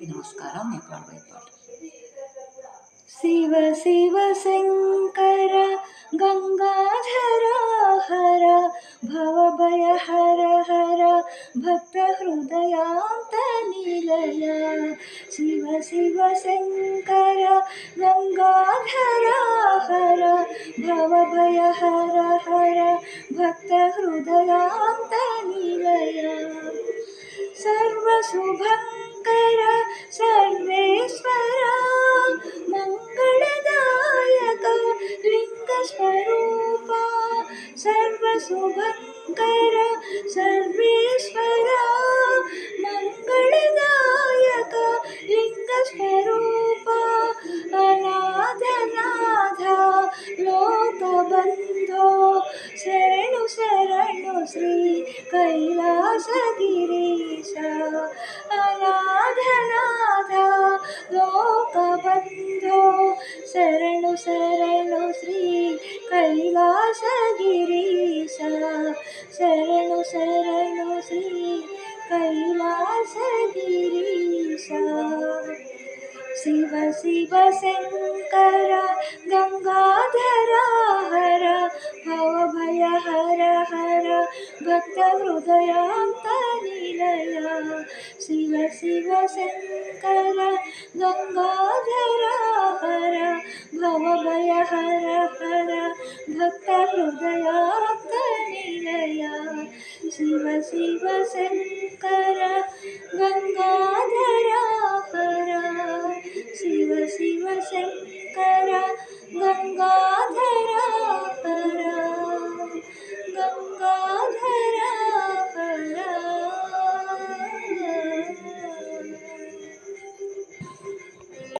నమస్కారం. నేను పాడబోయే పాట. శివ శివ శంకర గంగాధర హర భవభయ హర హర భక్త హృదయాంత నిలయ. శివ శివ శంకర గంగాధర హర భవభయ హర హర భక్త హృదయాంత నిలయ. सर्वशुभङ्कर सर्वेश्वर मङ्गलदायक लिङ्गस्वरूपा. सर्वशुभङ्कर सर्वेश्वर मङ्गलदायक लिङ्गस्वरूपा. अनाथनाथ लोकबन्धो शरणु शरणु श्री कैलासगिरीश. अनाथनाथ लोकबन्धो शरणु शरणु श्री कैलासगिरीश. शरणु शरणु श्री कैलासगिरीश. शिव शिव शंकर गंगाधर हर भवभय हर हर भक्त हृदयांत निलय. शिव शिव शंकर गंगाधर हर भवभय हर हर भक्त हृदयांत निलय. शिव शिव शंकर गंगाधर